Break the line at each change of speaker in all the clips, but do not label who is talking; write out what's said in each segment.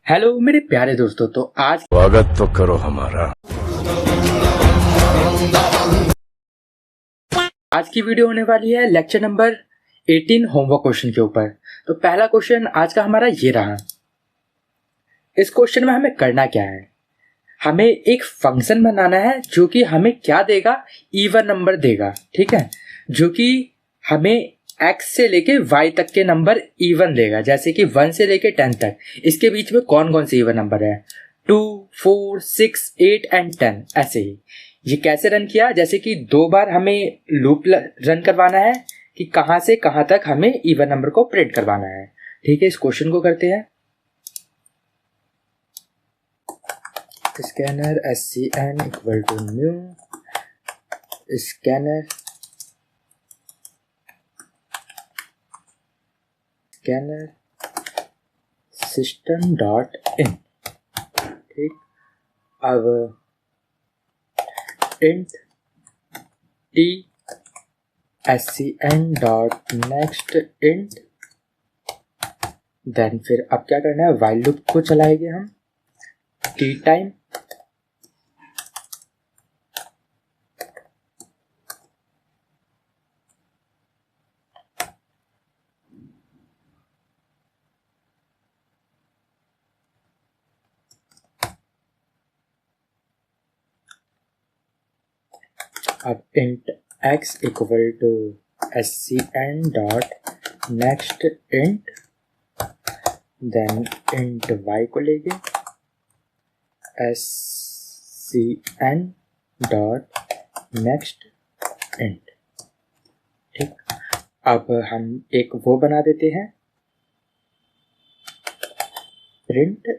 Hello मेरे प्यारे दोस्तों, तो आज
स्वागत तो करो हमारा।
आज की वीडियो होने वाली है लेक्चर नंबर 18 होमवर्क क्वेश्चन के ऊपर। तो पहला क्वेश्चन आज का हमारा ये रहा। इस क्वेश्चन में हमें करना क्या है, हमें एक फंक्शन बनाना है जो कि हमें क्या देगा, इवन नंबर देगा। ठीक है, जो कि हमें x से लेके y तक के नंबर इवन देगा, जैसे कि 1 से लेके 10 तक। इसके बीच में कौन कौन से इवन नंबर है, 2, 4, 6, 8 एंड 10। ऐसे ही ये कैसे रन किया, जैसे कि 2 बार हमें लूप रन करवाना है कि कहाँ से कहाँ तक हमें इवन नंबर को प्रिंट करवाना है। ठीक है, इस क्वेश्चन को करते हैं। Scanner SCN equal to new scanner system dot in. ठीक, अब int T SCN dot next int, then फिर अब क्या करना है, वाइल लूप को चलाएंगे हम टी टाइम अब int x equal to SCN dot next int, then int y को लेके SCN डॉट नेक्स्ट इंट। ठीक, अब हम एक वो बना देते हैं, प्रिंट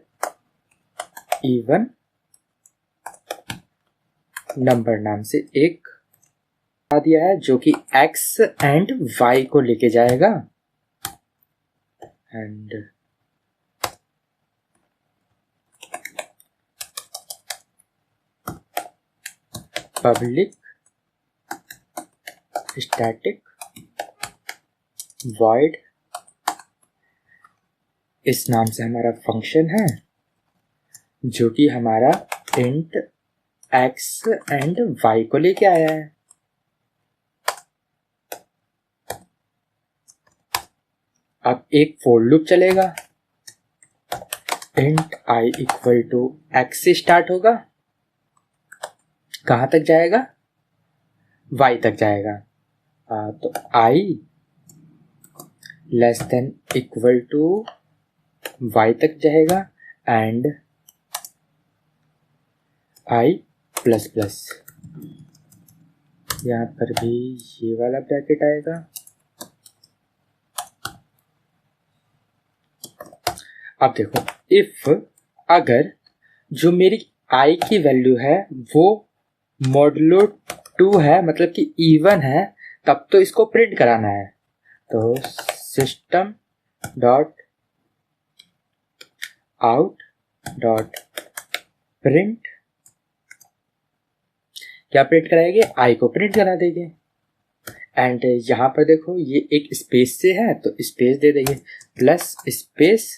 इवन नंबर नाम से एक आ दिया है, जो कि x एंड y को लेके जाएगा। एंड पब्लिक स्टैटिक वॉइड, इस नाम से हमारा फंक्शन है जो कि हमारा इंट x एंड y को लेके आया है। अब एक फोर लूप चलेगा, int i equal to x से स्टार्ट होगा, कहाँ तक जाएगा, y तक जाएगा। तो i less than equal to y तक जाएगा एंड i प्लस प्लस, यहाँ पर भी ये वाला ब्रैकेट आएगा। अब देखो, इफ अगर जो मेरी i की वैल्यू है वो मॉडुलो 2 है, मतलब कि इवन है, तब तो इसको प्रिंट कराना है। तो system dot out dot print, क्या प्रिंट कराएंगे, i को प्रिंट करा देंगे। एंड यहाँ पर देखो ये एक स्पेस से है तो स्पेस दे देंगे, प्लस स्पेस,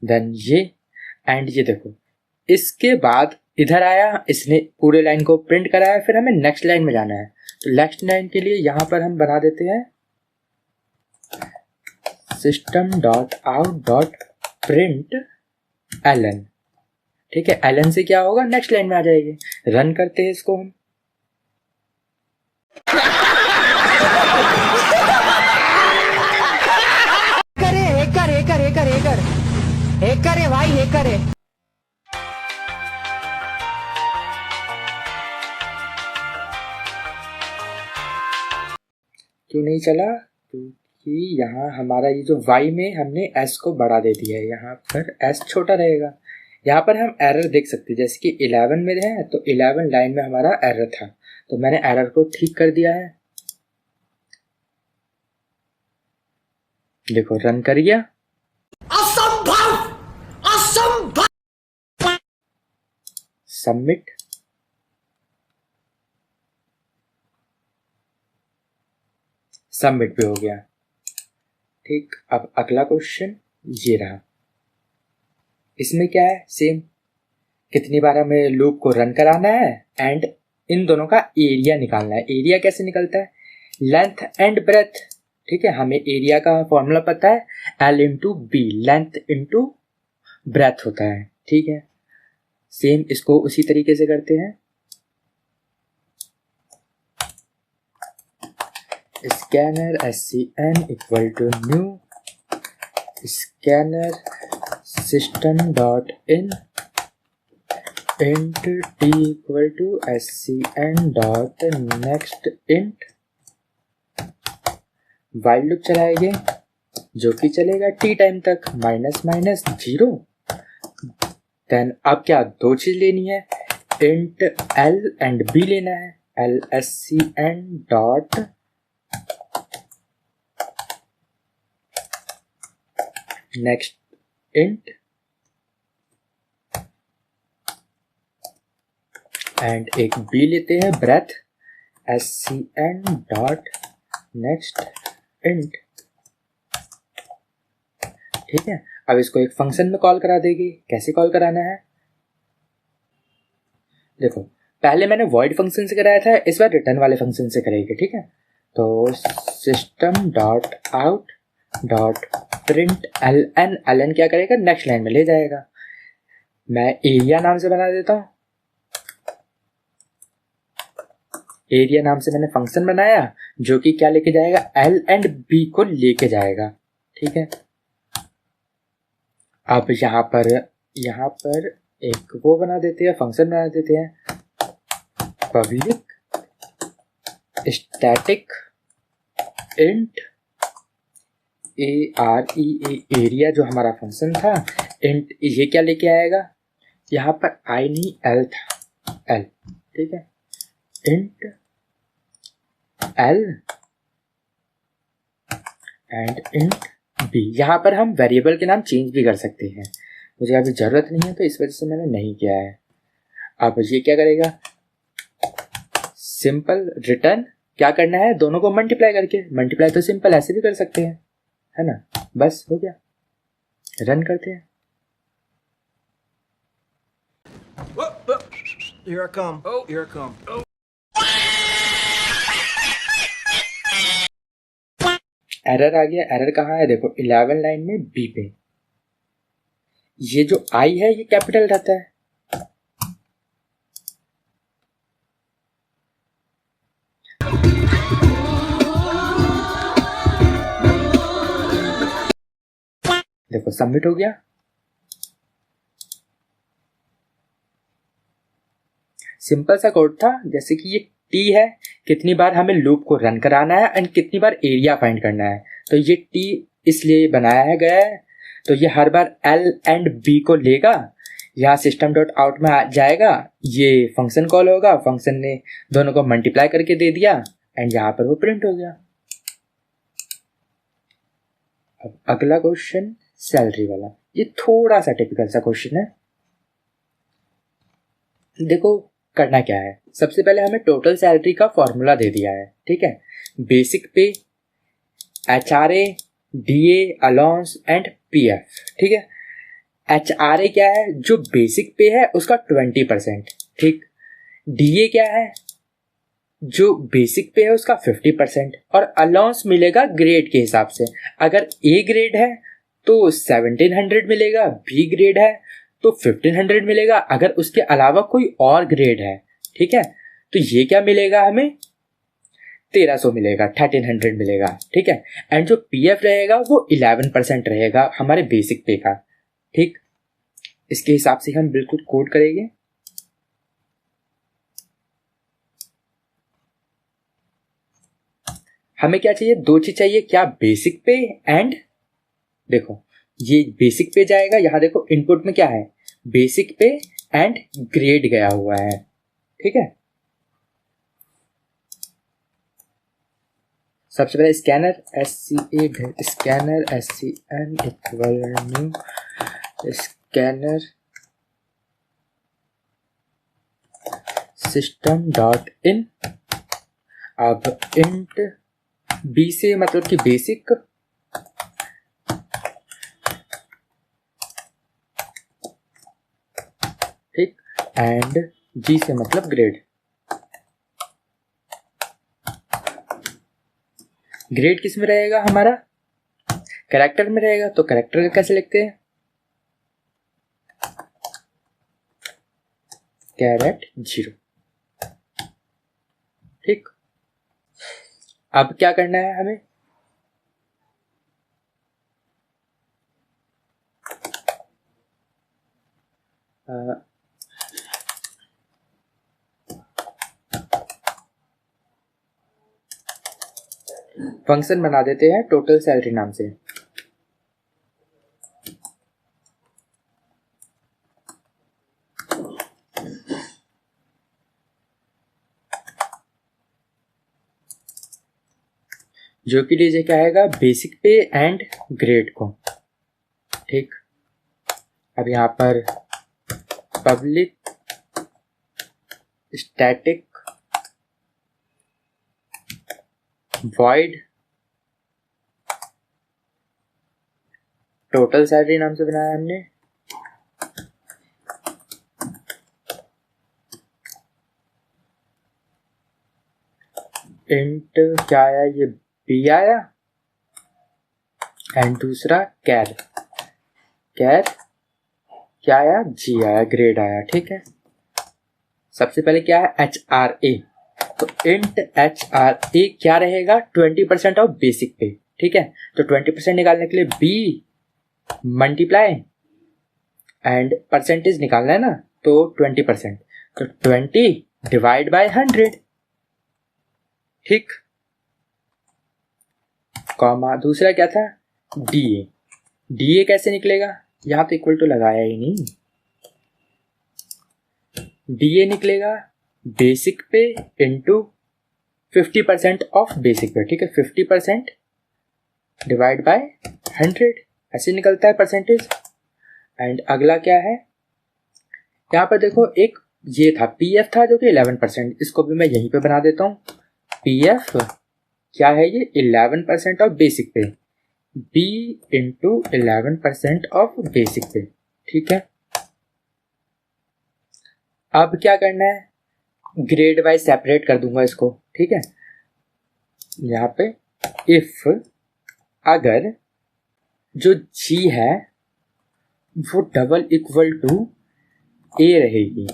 देन ये एंड ये देखो, इसके बाद इधर आया, इसने पूरे लाइन को प्रिंट कराया, फिर हमें नेक्स्ट लाइन में जाना है। तो नेक्स्ट लाइन के लिए यहाँ पर हम बना देते हैं system dot out dot print ln। ठीक है, ln से क्या होगा, नेक्स्ट लाइन में आ जाएगी। रन करते हैं इसको हम।
हैकर है भाई, हैकर है।
क्यों नहीं चला, क्योंकि यहाँ हमारा ये जो y में हमने s को बढ़ा दे दिया है, यहाँ पर s छोटा रहेगा। यहाँ पर हम एरर देख सकते हैं, जैसे कि 11 में है तो 11 लाइन में हमारा एरर था, तो मैंने एरर को ठीक कर दिया है। देखो रन करिए, सबमिट। सबमिट भी हो गया। ठीक, अब अगला क्वेश्चन ये रहा। इसमें क्या है, सेम, कितनी बार हमें लूप को रन कराना है एंड इन दोनों का एरिया निकालना है। एरिया कैसे निकलता है, लेंथ एंड ब्रेथ। ठीक है, हमें एरिया का फॉर्मूला पता है, L into B, length into breadth होता है। ठीक है, सेम इसको उसी तरीके से करते हैं। Scanner SCN equal to new scanner system dot in int T equal to SCN dot next int, while loop चलाएंगे जो कि चलेगा t टाइम तक, माइनस माइनस 0। देन अब क्या, दो चीज लेनी है, इंट L एंड B लेना है, LSCN dot next int and एक B लेते हैं breadth, SCN dot next int. ठीक है, अब इसको एक फंक्शन में कॉल करा देगी। कैसे कॉल कराना है, देखो पहले मैंने वॉइड फंक्शन से कराया था, इस बार रिटर्न वाले फंक्शन से करेंगे। ठीक है, तो system dot out dot print ln क्या करेगा, नेक्स्ट लाइन में ले जाएगा। मैं एरिया नाम से बना देता हूँ, एरिया नाम से मैंने फंक्शन बनाया जो कि क्या लेके जाएगा, L एंड B को लेके जाएगा। ठीक है, अब यहाँ पर एक वो बना देते हैं, फंक्शन बना देते हैं, पब्लिक स्टैटिक इंट एरिया जो हमारा फंक्शन था, इंट ये क्या लेके आएगा, यहाँ पर आई नहीं L था, L। ठीक है, int L and int B। यहाँ पर हम वेरिएबल के नाम चेंज भी कर सकते हैं, मुझे अभी ज़रूरत नहीं है तो इस वजह से मैंने नहीं किया है। अब ये क्या करेगा, सिंपल रिटर्न, क्या करना है, दोनों को मल्टीप्लाई करके, मल्टीप्लाई तो सिंपल ऐसे भी कर सकते हैं, है ना, बस हो गया, रन करते हैं।
Here I come. Oh, here I come. Oh.
Error आ गया, एरर कहाँ है, देखो 11 लाइन में B पे, ये जो I है ये कैपिटल रहता है। देखो सबमिट हो गया। सिंपल सा कोड था, जैसे कि ये T है, कितनी बार हमें लूप को रन कराना है एंड कितनी बार एरिया फाइंड करना है, तो ये T इसलिए बनाया गया है। तो ये हर बार L एंड B को लेगा, यहाँ सिस्टम डॉट आउट में आ जाएगा, ये फंक्शन कॉल होगा, फंक्शन ने दोनों को मल्टीप्लाई करके दे दिया एंड यहाँ पर वो प्रिंट हो गया। अब अगला क्वेश्चन सैलरी वाला, ये थोड़ा सा टिपिकल सा क्वेश्चन है। देखो करना क्या है, सबसे पहले हमें टोटल सैलरी का फॉर्मूला दे दिया है। ठीक है, बेसिक पे, HRA, DA, allowance and PF। ठीक है, HRA क्या है, जो बेसिक पे है उसका 20%। ठीक, DA क्या है, जो बेसिक पे है उसका 50%, और अलाउंस मिलेगा ग्रेड के हिसाब से। अगर A ग्रेड है तो 1700 मिलेगा, B ग्रेड है तो 1500 मिलेगा, अगर उसके अलावा कोई और ग्रेड है। ठीक है, तो ये क्या मिलेगा, हमें 1300 मिलेगा, 1300 मिलेगा। ठीक है, एंड जो PF रहेगा वो 11% रहेगा हमारे बेसिक पे का। ठीक, इसके हिसाब से हम बिल्कुल कोड करेंगे। हमें क्या चाहिए, दो चीज चाहिए, क्या, बेसिक पे एंड, देखो ये बेसिक पे जाएगा, यहाँ देखो इनपुट में क्या है, बेसिक पे एंड ग्रेड गया हुआ है। ठीक है, सबसे पहले scanner SCN equal new scanner system dot इन। अब इंट B से मतलब कि बेसिक, एंड जी से मतलब ग्रेड। ग्रेड किस में रहेगा हमारा? कैरेक्टर में रहेगा, तो कैरेक्टर का कैसे लिखते हैं? कैरेट 0। ठीक, अब क्या करना है हमें? फंक्शन बना देते हैं टोटल सैलरी नाम से। जो कि लीजिए क्या आएगा, बेसिक पे एंड ग्रेड को। ठीक, अब यहाँ पर public static void total salary नाम से बनाया हमने। इंट क्या आया, ये बी आया, एंड दूसरा कैर क्या आया, जी आया, ग्रेड आया। ठीक है, सबसे पहले क्या है, HRA। तो इंट HRA क्या रहेगा, 20% ऑफ बेसिक पे। ठीक है, तो 20% निकालने के लिए बी मल्टीप्लाई एंड परसेंटेज निकालना है ना, तो 20%, तो 20 डिवाइड बाय 100। ठीक, कॉमा दूसरा क्या था, DA कैसे निकलेगा, यहां तो इक्वल टू लगाया ही नहीं। DA निकलेगा बेसिक पे इंटू 50% ऑफ बेसिक पे। ठीक है, 50% डिवाइड बाय 100 ऐसे निकलता है परसेंटेज। एंड अगला क्या है, यहाँ पर देखो एक ये था PF था जो कि 11%, इसको भी मैं यहीं पे बना देता हूँ। PF क्या है, ये 11% ऑफ बेसिक पे, B इंटू 11% ऑफ बेसिक पे। ठीक है, अब क्या करना है, ग्रेड वाइज सेपरेट कर दूंगा इसको। ठीक है, यहाँ पे इफ अगर जो G है वो डबल इक्वल टू A रहेगी,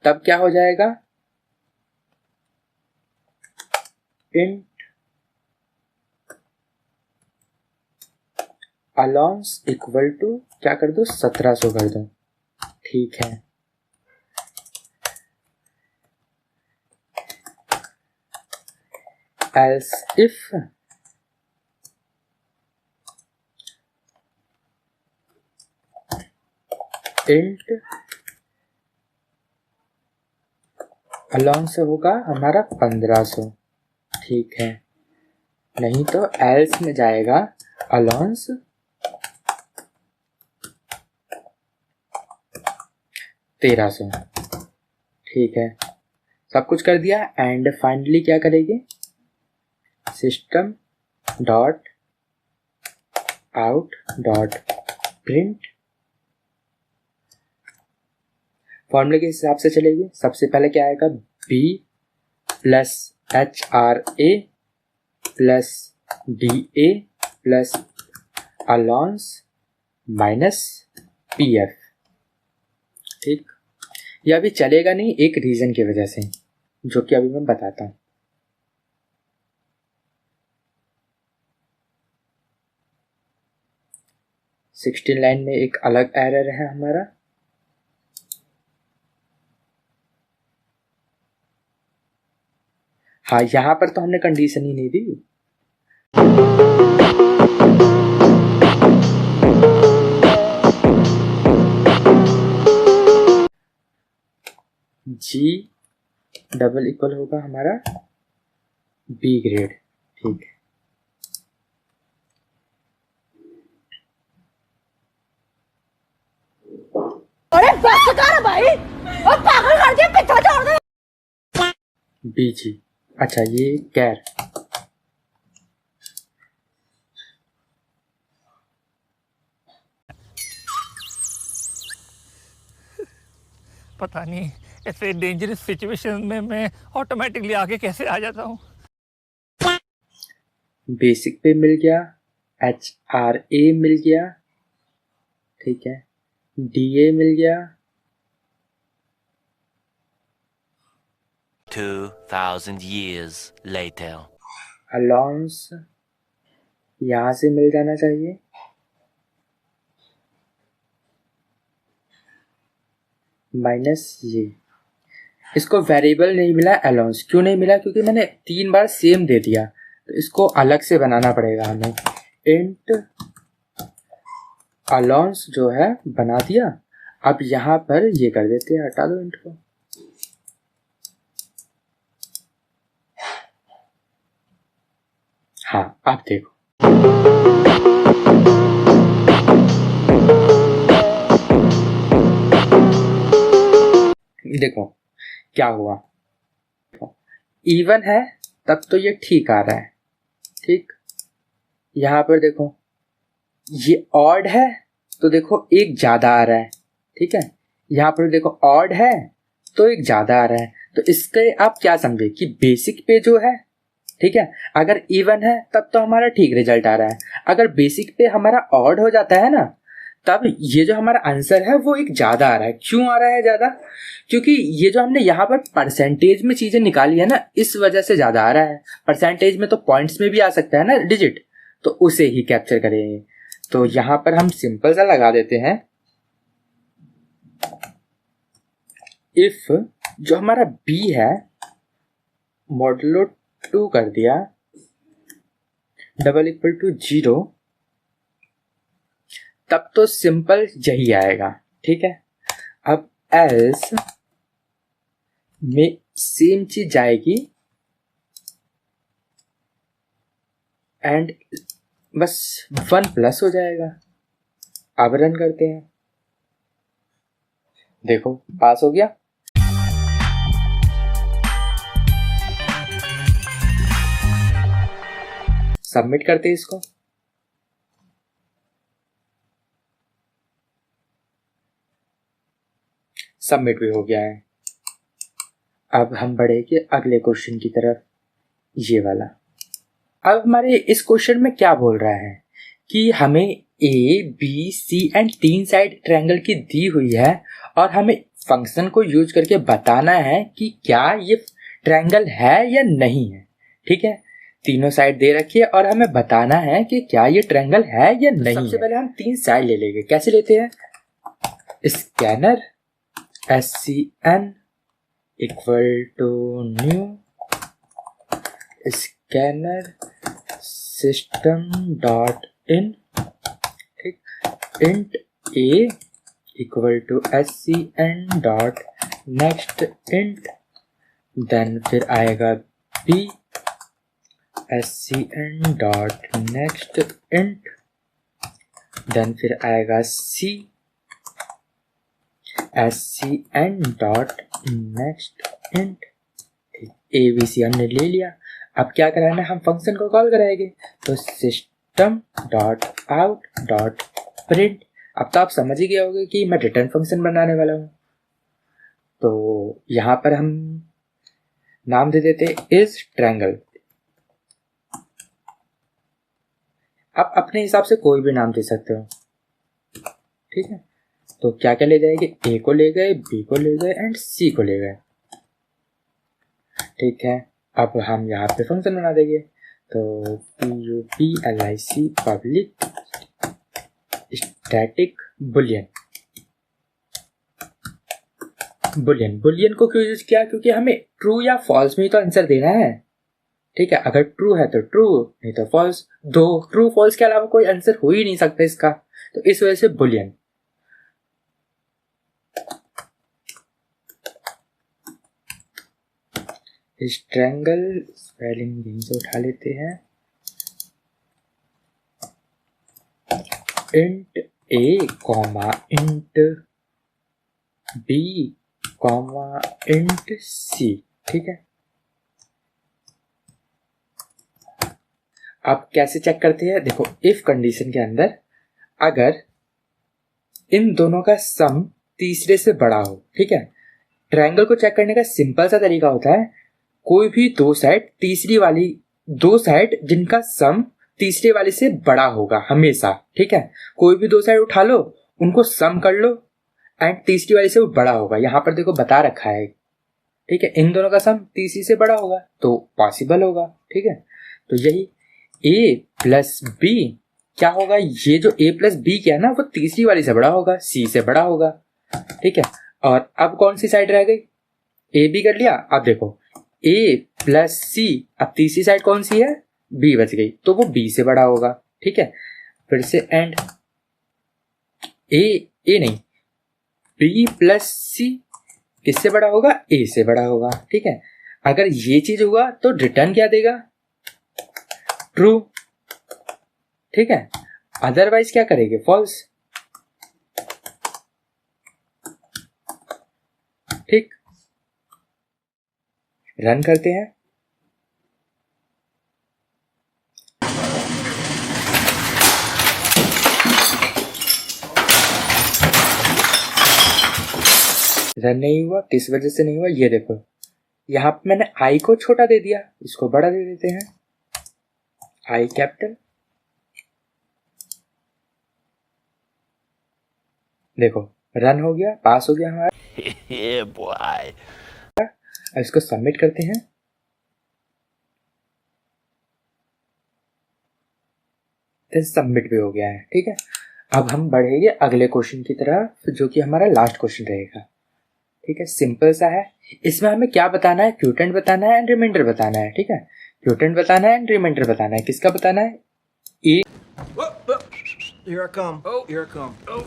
तब क्या हो जाएगा, इंट अलाउंस इक्वल टू क्या कर दो, 1700 कर दो। ठीक है, एल्स इफ इंट अलाउंस होगा हमारा 1500। ठीक है, नहीं तो एल्स में जाएगा अलाउंस 1300। ठीक है, सब कुछ कर दिया एंड फाइनली क्या करेंगे, system dot out dot print फॉर्मूले के हिसाब से चलेगी। सबसे पहले क्या आएगा, B plus HRA plus DA plus allowance minus PF। ठीक, यह अभी चलेगा नहीं एक रीजन की वजह से, जो कि अभी मैं बताता हूँ। सिक्सटीन लाइन में एक अलग एरर है हमारा। हाँ, यहां पर तो हमने कंडीशन ही नहीं दी। G डबल इक्वल होगा हमारा B ग्रेड। ठीक है,
अरे बस कर भाई, और पागल कर दिया, पीछे छोड़ दे।
BG, अच्छा ये कैर।
पता नहीं ऐसे डेंजरस सिचुएशन में मैं ऑटोमेटिकली आगे कैसे आ जाता हूँ।
बेसिक पे मिल गया, HRA मिल गया, ठीक है, DA मिल गया,
2000 years later.
अलाउंस यहाँ से मिल जाना चाहिए, माइनस ये। इसको वेरिएबल नहीं मिला अलाउंस, क्यों नहीं मिला? क्योंकि मैंने 3 बार सेम दे दिया, तो इसको अलग से बनाना पड़ेगा हमें। इंट अलाउंस जो है बना दिया। अब यहाँ पर ये कर देते हैं, हटा दो इंट को। हाँ, अब देखो देखो क्या हुआ। इवन है तब तो ये ठीक आ रहा है, ठीक। यहाँ पर देखो ये ऑड है तो देखो एक ज़्यादा आ रहा है, ठीक है। यहाँ पर देखो ऑड है तो एक ज़्यादा आ रहा है। तो इसके आप क्या समझे कि बेसिक पे जो है, ठीक है, अगर इवन है तब तो हमारा ठीक रिजल्ट आ रहा है। अगर बेसिक पे हमारा ऑड हो जाता है ना, तब ये जो हमारा आंसर है वो एक ज़्यादा आ रहा है। क्यों आ रहा है ज़्यादा? क्योंकि ये जो हमने यहाँ पर परसेंटेज में चीज़ें निकाली है ना, इस वजह से ज़्यादा आ रहा है। परसेंटेज में तो पॉइंट्स में भी आ सकता है ना डिजिट, तो उसे ही कैप्चर करेंगे। तो यहाँ पर हम सिंपल सा लगा देते हैं, इफ जो हमारा b है मॉडुलो 2 कर दिया डबल इक्वल टू 0, तब तो सिंपल यही आएगा, ठीक है। अब एल्स में सेम चीज जाएगी एंड बस 1 प्लस हो जाएगा। अब रन करते हैं, देखो पास हो गया। सबमिट करते हैं इसको। सबमिट भी हो गया है। अब हम बढ़े के अगले क्वेश्चन की तरफ, ये वाला। अब हमारे इस क्वेश्चन में क्या बोल रहा है कि हमें ABC एंड 3 साइड ट्रायंगल की दी हुई है और हमें फंक्शन को यूज करके बताना है कि क्या ये ट्रायंगल है या नहीं है, ठीक है। तीनों साइड दे रखी है और हमें बताना है कि क्या ये ट्रायंगल है या नहीं। सबसे पहले हम 3 साइड ले लेंगे। कैसे लेते हैं? Scanner SCN equal to new scanner system dot in, ठीक। Int A equal to SCN dot next int, then फिर आएगा B SCN dot next int, then फिर आएगा C SCN dot next int. ABC हमने ले लिया। अब क्या कराना है? हम फंक्शन को कॉल कराएंगे, तो system dot out dot print. अब तो आप समझ ही गए होंगे कि मैं रिटर्न फंक्शन बनाने वाला हूँ। तो यहाँ पर हम नाम दे देते इज ट्रायंगल। आप अपने हिसाब से कोई भी नाम दे सकते हो, ठीक है। तो क्या क्या ले जाएंगे? A को ले गए, B को ले गए एंड C को ले गए, ठीक है। अब हम यहाँ पे फंक्शन बना देंगे, तो PUBLIC public static Boolean. Boolean को क्यों यूज किया? क्योंकि हमें ट्रू या फॉल्स में ही तो आंसर देना है, ठीक है। अगर ट्रू है तो ट्रू, नहीं तो फॉल्स। दो ट्रू फॉल्स के अलावा कोई आंसर हो ही नहीं सकता इसका, तो इस वजह से बुलियन। इस ट्रायंगल स्पेलिंग यहीं से उठा लेते हैं। Int A comma int B comma int C, ठीक है। अब कैसे चेक करते हैं? देखो इफ कंडीशन के अंदर अगर इन दोनों का सम तीसरे से बड़ा हो, ठीक है, ट्रायंगल को चेक करने का सिंपल सा तरीका होता है, कोई भी दो साइड जिनका सम तीसरे वाले से बड़ा होगा हमेशा, ठीक है। कोई भी दो साइड उठा लो, उनको सम कर लो एंड तीसरी वाले से वो बड़ा होगा। यहाँ पर देखो बता रखा है, ठीक है, इन दोनों का सम तीसरी से बड़ा होगा तो पॉसिबल होगा, ठीक है। तो यही a प्लस बी क्या होगा, ये जो a प्लस बी क्या है ना, वो तीसरी वाली से बड़ा होगा, c से बड़ा होगा, ठीक है। और अब कौन सी साइड रह गई, a b कर लिया। अब देखो a प्लस c, अब तीसरी साइड कौन सी है, b बच गई, तो वो b से बड़ा होगा, ठीक है। फिर से एंड a नहीं, b प्लस c किससे बड़ा होगा, a से बड़ा होगा, ठीक है। अगर ये चीज हुआ तो रिटर्न क्या देगा, ट्रू, ठीक है। अदरवाइज क्या करेंगे, फॉल्स, ठीक। रन करते हैं। रन नहीं हुआ, किस वजह से नहीं हुआ, ये देखो यहाँ पे मैंने आई को छोटा दे दिया, इसको बड़ा दे देते हैं, आई कैपिटल। देखो रन हो गया, पास हो गया हमारा।
Yeah, boy.
अब इसको सबमिट करते हैं। सबमिट भी हो गया है, ठीक है। अब हम बढ़ेंगे अगले क्वेश्चन की तरफ, जो कि हमारा लास्ट क्वेश्चन रहेगा, ठीक है। सिंपल सा है, इसमें हमें क्या बताना है, क्यूटेंट बताना है एंड रिमाइंडर बताना है, ठीक है। क्यूटेंट बताना है एंड रिमाइंडर बताना है, किसका बताना है, A.
Here I come. Oh, here I come. Oh.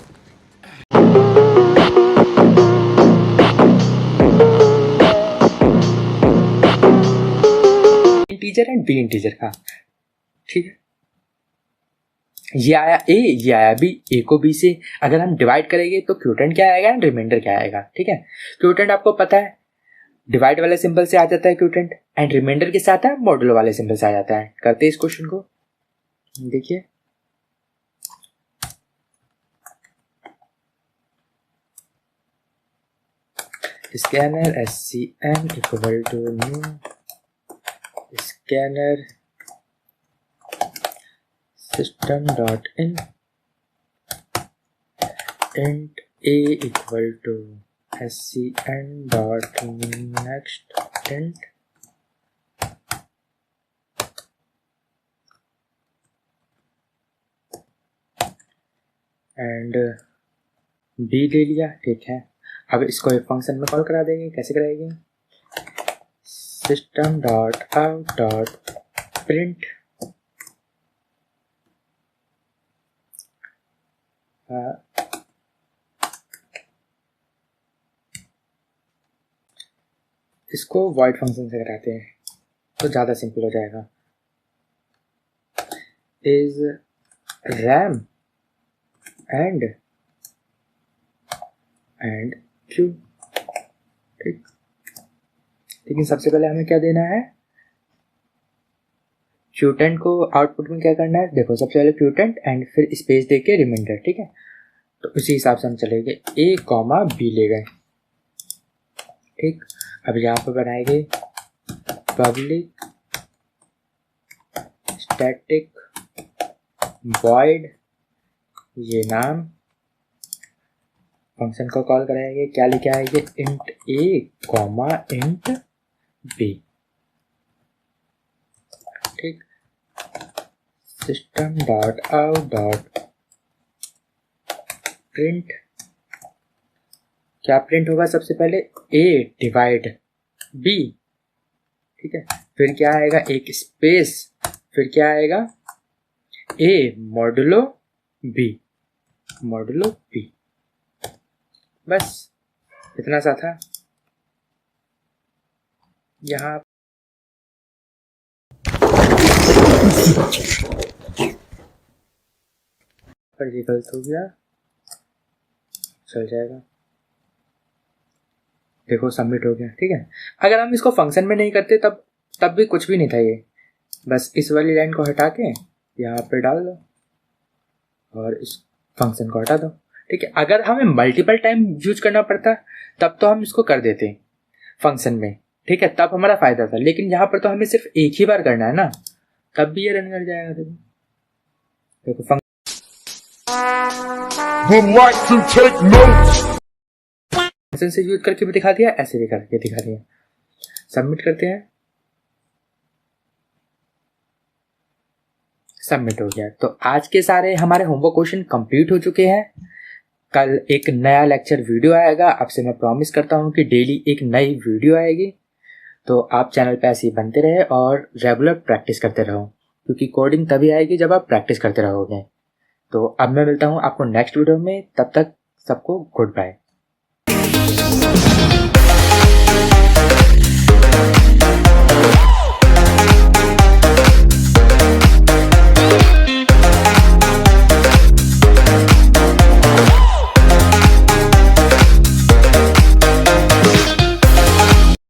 Integer and B integer का, ठीक है। ये आया ए, ये आया बी, ए को बी से अगर हम डिवाइड करेंगे तो क्यूटेंट क्या आएगा एंड रिमाइंडर क्या आएगा, ठीक है। क्यूटेंट आपको पता है डिवाइड वाले सिंबल से आ जाता है क्यूटेंट, एंड रिमाइंडर के साथ है मॉडुलो वाले सिंबल से आ जाता है। करते हैं इस क्वेश्चन को, देखिए scanner SCN equal to new scanner system dot in int a equal to scn dot next int and b ले लिया, ठीक है। अब इसको एक फंक्शन में कॉल करा देंगे, कैसे कराएंगे, system dot out dot print इसको void फंक्शन से कराते हैं तो ज़्यादा सिंपल हो जाएगा। इज रैम एंड क्यू, ठीक। लेकिन सबसे पहले हमें क्या देना है, क्यूटेंट को आउटपुट में क्या करना है, देखो सबसे पहले क्यूटेंट एंड फिर स्पेस देके रिमाइंडर, ठीक है। तो उसी हिसाब से हम चलेंगे, ए कॉमा बी ले गए, ठीक। अब यहाँ पर बनाएंगे पब्लिक स्टैटिक वॉइड, ये नाम फंक्शन को कॉल कराएंगे, क्या लेके आएंगे, इंट ए कॉमा इंट बी, ठीक। System dot out dot print, क्या प्रिंट होगा, सबसे पहले ए डिवाइड बी, ठीक है। फिर क्या आएगा, एक स्पेस, फिर क्या आएगा, ए मॉडुलो बी, मॉडुलो बी, बस इतना सा था। यहाँ पर ये गलत हो गया, चल जाएगा, देखो सबमिट हो गया, ठीक है। अगर हम इसको फंक्शन में नहीं करते तब भी कुछ भी नहीं था, ये बस इस वाली लाइन को हटा के यहाँ पे डाल दो और इस फंक्शन को हटा दो, ठीक है, अगर हमें मल्टीपल टाइम यूज करना पड़ता तब तो हम इसको कर देते फंक्शन में, ठीक है, तब हमारा फायदा था। लेकिन यहाँ पर तो हमें सिर्फ एक ही बार करना है ना, तब भी ये रन कर जाएगा। देखो फंक्शन से यूज करके भी दिखा दिया, ऐसे भी करके दिखा दिया। सबमिट करते हैं, सबमिट हो गया। तो आज के सारे हमारे होमवर्क क्वेश्चन कंप्लीट हो चुके हैं। कल एक नया लेक्चर वीडियो आएगा, आपसे मैं प्रॉमिस करता हूँ कि डेली एक नई वीडियो आएगी। तो आप चैनल पे ऐसे ही बनते रहे और रेगुलर प्रैक्टिस करते रहो, क्योंकि कोडिंग तभी आएगी जब आप प्रैक्टिस करते रहोगे। तो अब मैं मिलता हूँ आपको नेक्स्ट वीडियो में, तब तक सबको गुड बाय।